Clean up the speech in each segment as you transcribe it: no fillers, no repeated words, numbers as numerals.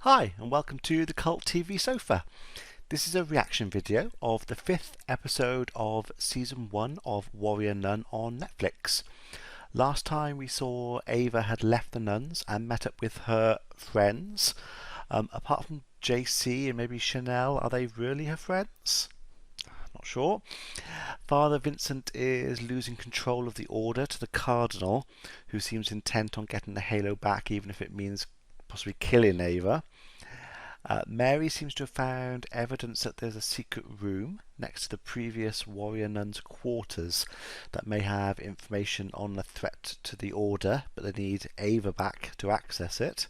Hi and welcome to the Cult TV Sofa. This is a reaction video of the 5th episode of Season 1 of Warrior Nun on Netflix. Last time we saw Ava had left the nuns and met up with her friends. Apart from JC and maybe Chanel, are they really her friends? Not sure. Father Vincent is losing control of the order to the Cardinal, who seems intent on getting the halo back even if it means possibly killing Ava. Mary seems to have found evidence that there's a secret room next to the previous warrior nun's quarters that may have information on the threat to the order, but they need Ava back to access it.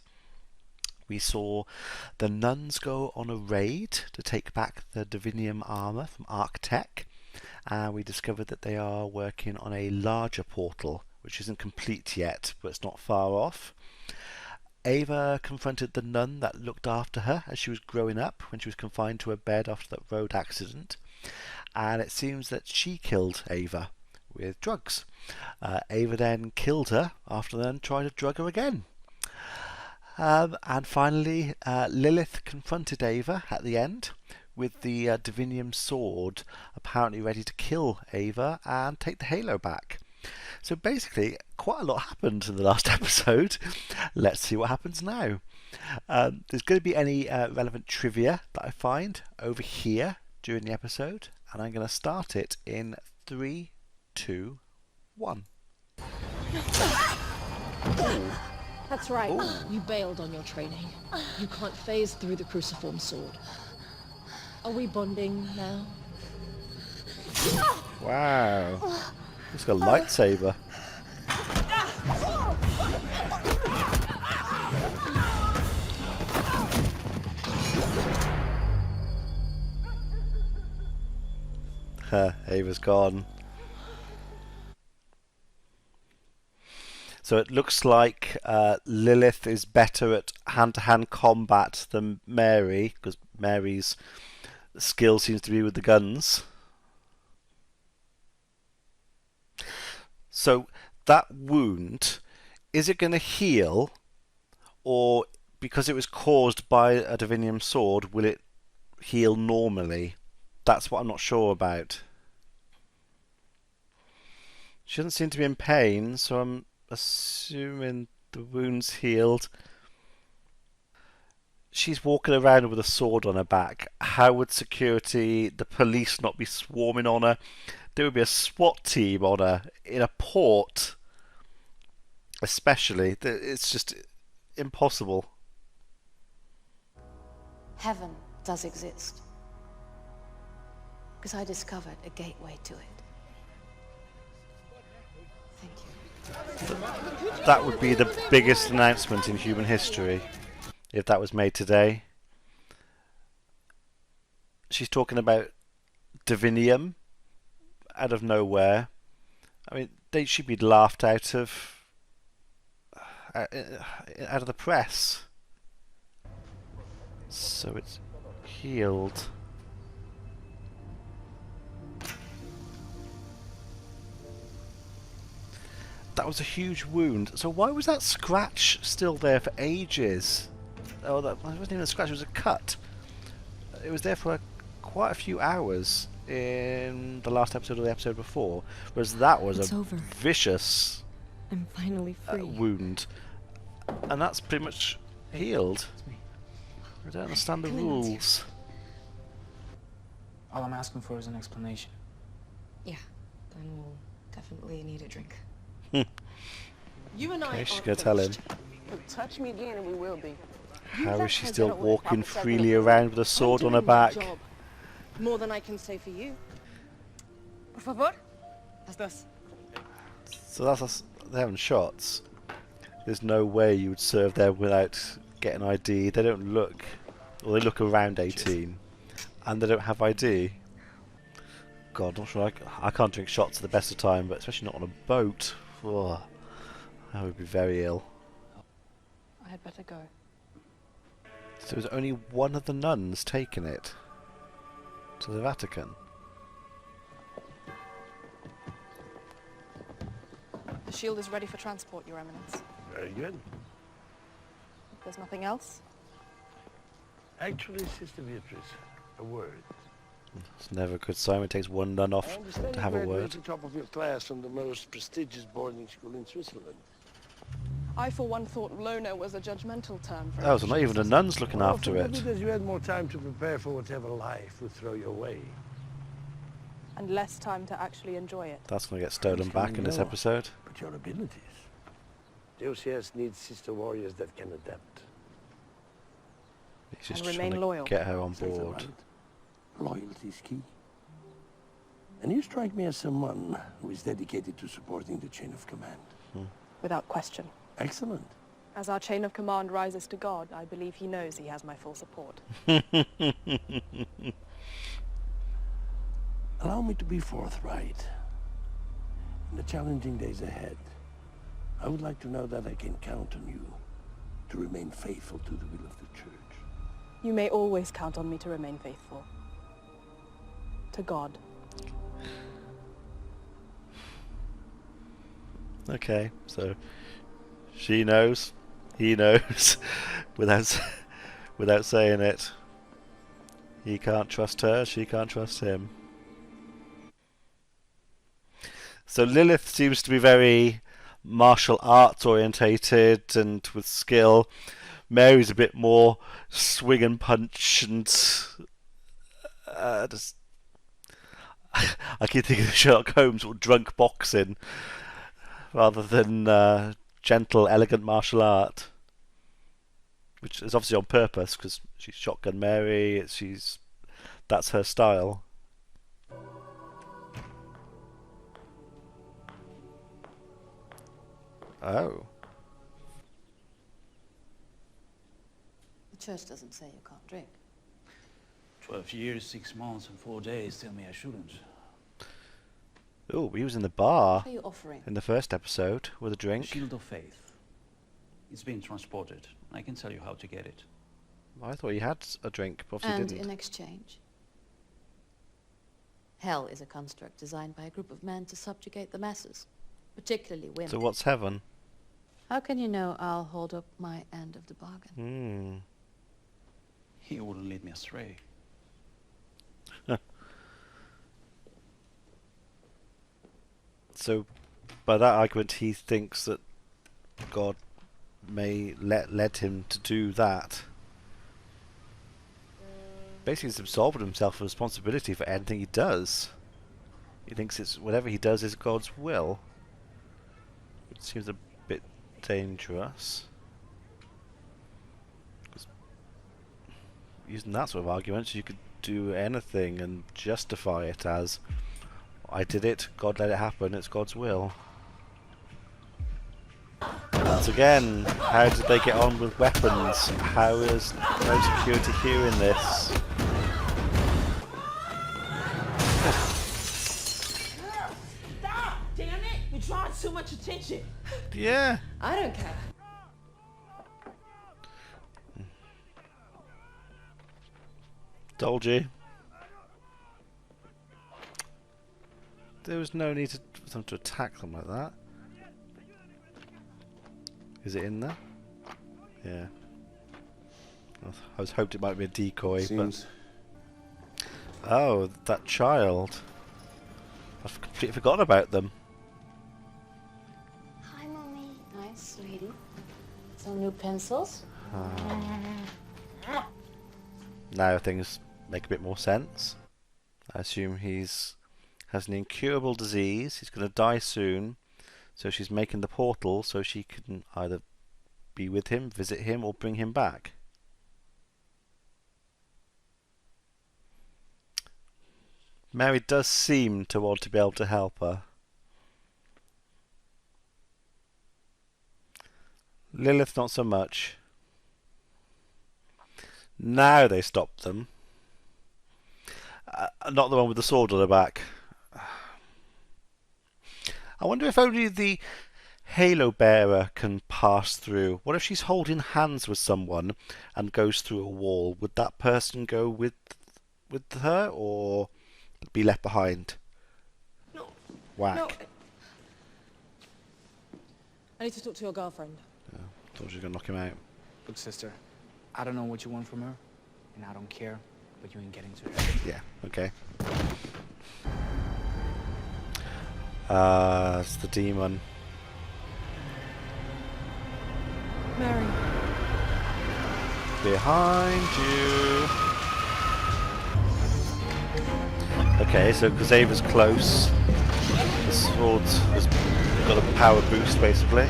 We saw the nuns go on a raid to take back the Divinium armor from Arctech, and we discovered that they are working on a larger portal, which isn't complete yet, but it's not far off. Ava confronted the nun that looked after her as she was growing up when she was confined to her bed after that road accident, and it seems that she killed Ava with drugs. Ava then killed her after the nun tried to drug her again. And finally, Lilith confronted Ava at the end with the Divinium sword, apparently ready to kill Ava and take the halo back. So basically, quite a lot happened in the last episode. Let's see what happens now. There's going to be any relevant trivia that I find over here during the episode, and I'm going to start it in 3, 2, 1. That's right. Ooh. You bailed on your training. You can't phase through the cruciform sword. Are we bonding now? Wow. It's got a lightsaber. Ava's gone. So it looks like Lilith is better at hand-to-hand combat than Mary, because Mary's skill seems to be with the guns. So that wound, is it going to heal, or because it was caused by a Divinium sword, will it heal normally? That's what I'm not sure about. She doesn't seem to be in pain, so I'm assuming the wound's healed. She's walking around with a sword on her back. How would security, the police, not be swarming on her? There would be a SWAT team on her in a port, especially. It's just impossible. Heaven does exist, because I discovered a gateway to it. Thank you. That would be the biggest announcement in human history if that was made today. She's talking about Divinium out of nowhere. I mean, they should be laughed out of the press. So it's healed. That was a huge wound. So why was that scratch still there for ages? Oh, that wasn't even a scratch, it was a cut. It was there for quite a few hours in the last episode or the episode before, whereas that was It's a over. vicious I'm finally free. wound. And that's pretty much healed. I don't understand the rules. All I'm asking for is an explanation. Yeah, then we'll definitely need a drink. You and I Okay, she's are going to tell him. finished. Touch me again and we will be. How is she still walking freely around with a sword on her I'm doing my back? job. More than I can say for you. Por favor. Las dos. So they're having shots. There's no way you would serve there without getting ID. They don't look, or they look around 18, and they don't have ID. God, not sure. I can't drink shots at the best of time, but especially not on a boat. Oh, I would be very ill. I had better go. So there's only one of the nuns taking it to the Vatican. The shield is ready for transport, Your Eminence. Very good. If there's nothing else, Actually, Sister Beatrice, a word. It's never a good sign when it takes one nun I off understand to you have a graduated word. top of your class from the most prestigious boarding school in Switzerland. I, for one, thought loner was a judgmental term for Oh, so not even the impressionism. nun's looking Well, after forget it. it as you had more time to prepare for whatever life would throw your way. And less time to actually enjoy it. That's going to get stolen Things come back and in this go, episode. But your abilities. Deus needs sister warriors that can adapt. He's just And trying remain to loyal. get her on Sounds board. right. Loyalty is key. And you strike me as someone who is dedicated to supporting the chain of command. Without question. Excellent. As our chain of command rises to God, I believe he knows he has my full support. Allow me to be forthright. In the challenging days ahead, I would like to know that I can count on you to remain faithful to the will of the Church. You may always count on me to remain faithful. To God. Okay, so she knows, he knows, without saying it. He can't trust her, she can't trust him. So Lilith seems to be very martial arts orientated and with skill. Mary's a bit more swing and punch and just I keep thinking of Sherlock Holmes or drunk boxing rather than gentle, elegant martial art, which is obviously on purpose because she's Shotgun Mary. That's her style. Oh. The church doesn't say you can't drink. 12 years, 6 months, and 4 days tell me I shouldn't. Oh, he was in the bar What are you offering? in the first episode with a The drink. shield of faith. It's been transported. I can tell you how to get it. I thought he had a drink, but obviously And didn't. in exchange? Hell is a construct designed by a group of men to subjugate the masses, particularly women. So what's heaven? How can you know I'll hold up my end of the bargain? He wouldn't lead me astray. So, by that argument, he thinks that God may led him to do that. Basically, he's absolved himself of responsibility for anything he does. He thinks it's whatever he does is God's will. It seems a bit dangerous. 'Cause using that sort of argument, you could do anything and justify it as I did it, God let it happen, it's God's will. Once again, how did they get on with weapons? How is no security here in this? Stop! Damn it! You're drawing too much attention. Yeah. I don't care. Told you. There was no need for them to attack them like that. Is it in there? Yeah. I was hoped it might be a decoy, Seems but oh, that child! I've completely forgotten about them. Hi, Mommy. Nice, sweetie. Some new pencils? Now things make a bit more sense. I assume has an incurable disease. He's going to die soon, so she's making the portal so she can either be with him, visit him, or bring him back. Mary does seem to want to be able to help her. Lilith not so much. Now they stop them. Not the one with the sword on her back. I wonder if only the Halo Bearer can pass through. What if she's holding hands with someone and goes through a wall? Would that person go with her or be left behind? No. Whack. No. I need to talk to your girlfriend. Thought she was going to knock him out. Look, sister, I don't know what you want from her, and I don't care, but you ain't getting to her. Yeah, okay. It's the demon. Mary. Behind you. Okay, so because Ava's close, the sword has got a power boost basically.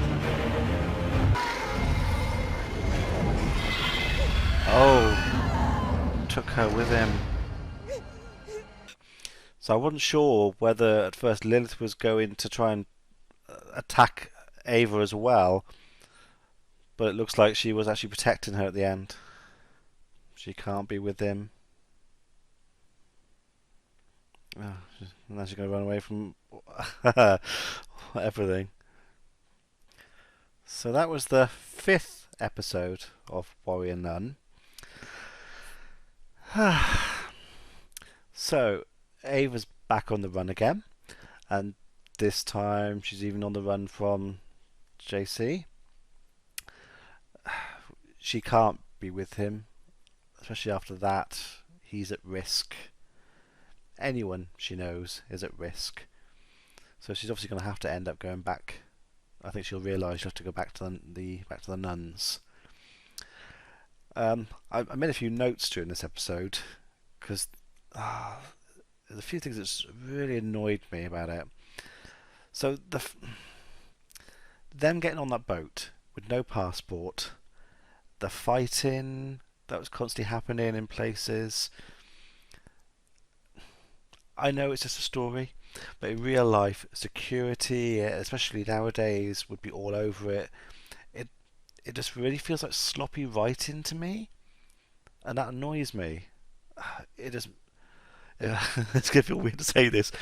Oh, took her with him. So I wasn't sure whether at first Lilith was going to try and attack Ava as well, but it looks like she was actually protecting her at the end. She can't be with him. Oh, now she's going to run away from everything. So that was the 5th episode of Warrior Nun. So Ava's back on the run again, and this time she's even on the run from JC. She can't be with him, especially after that. He's at risk. Anyone she knows is at risk. So she's obviously going to have to end up going back. I think she'll realise she'll have to go back to the nuns. I made a few notes during this episode because there's a few things that's really annoyed me about it. So them getting on that boat with no passport, the fighting that was constantly happening in places. I know it's just a story, but in real life, security, especially nowadays, would be all over it. It just really feels like sloppy writing to me, and that annoys me. It just it's gonna feel weird to say this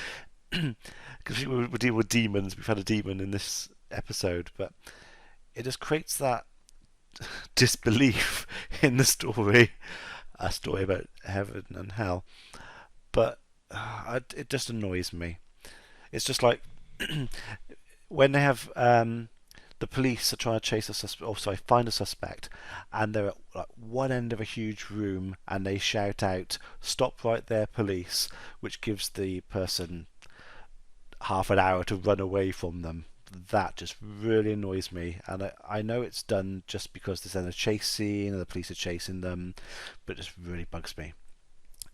because we deal with demons. We've had a demon in this episode, but it just creates that disbelief in the story. A story about heaven and hell, but it just annoys me. It's just like when they have the police are trying to chase find a suspect, and they're at like one end of a huge room, and they shout out, "Stop right there, police," which gives the person half an hour to run away from them. That just really annoys me, and I know it's done just because there's a chase scene and the police are chasing them, but it just really bugs me.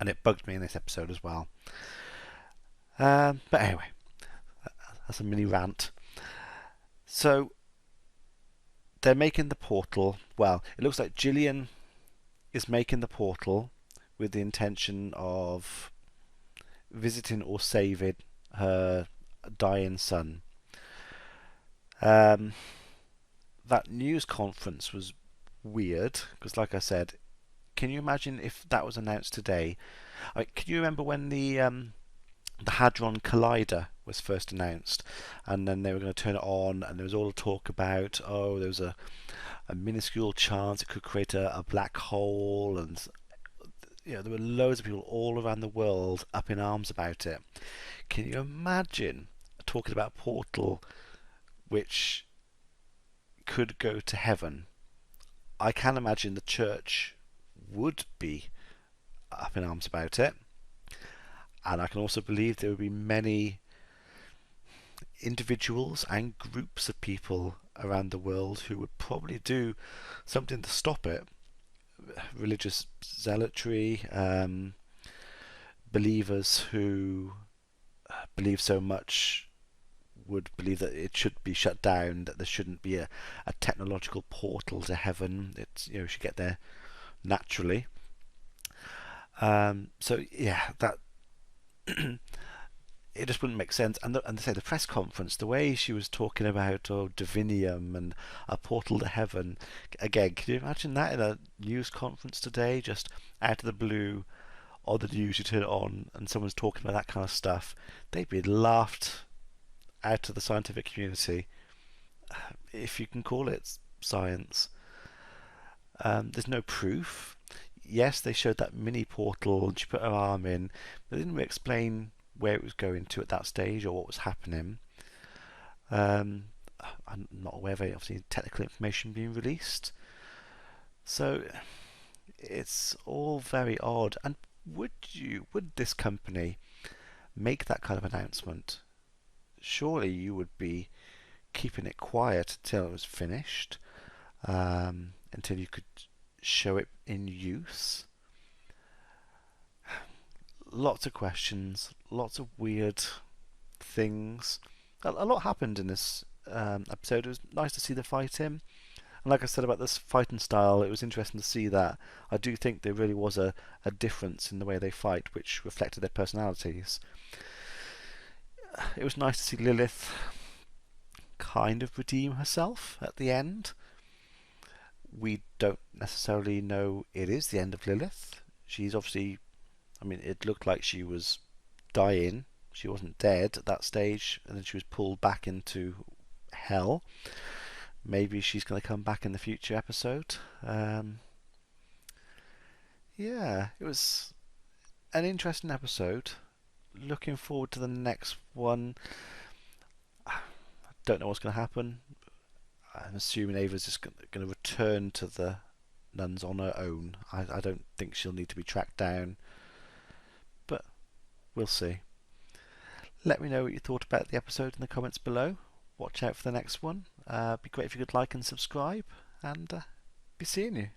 And it bugged me in this episode as well. But anyway, that's a mini rant. So they're making the portal. Well, it looks like Gillian is making the portal with the intention of visiting or saving her dying son. That news conference was weird because, like I said, can you imagine if that was announced today? Can you remember when the Hadron Collider was first announced, and then they were going to turn it on, and there was all the talk about, there was a minuscule chance it could create a black hole, and there were loads of people all around the world up in arms about it. Can you imagine talking about a portal which could go to heaven? I can imagine the church would be up in arms about it, and I can also believe there would be many individuals and groups of people around the world who would probably do something to stop it. Religious zealotry, believers who believe so much would believe that it should be shut down, that there shouldn't be a technological portal to heaven. It's should get there naturally. So yeah, that it just wouldn't make sense. And they say the press conference, the way she was talking about Divinium and a portal to heaven. Again, can you imagine that in a news conference today, just out of the blue, or the news you turn it on and someone's talking about that kind of stuff? They'd be laughed out of the scientific community, if you can call it science. There's no proof. Yes, they showed that mini portal and she put her arm in, but they didn't really explain where it was going to at that stage or what was happening. I'm not aware of any obviously technical information being released. So It's all very odd. And would this company make that kind of announcement? Surely you would be keeping it quiet until it was finished, until you could show it in use. Lots of questions, lots of weird things. A lot happened in this episode. It was nice to see the fight in. And like I said about this fighting style, it was interesting to see that. I do think there really was a difference in the way they fight, which reflected their personalities. It was nice to see Lilith kind of redeem herself at the end. We don't necessarily know it is the end of Lilith. She's obviously, I mean, it looked like she was dying. She wasn't dead at that stage, and then she was pulled back into hell. Maybe she's going to come back in the future episode. Yeah, it was an interesting episode. Looking forward to the next one. I don't know what's going to happen. I'm assuming Ava's just going to return to the nuns on her own. I don't think she'll need to be tracked down. But we'll see. Let me know what you thought about the episode in the comments below. Watch out for the next one. It'd be great if you could like and subscribe. And be seeing you.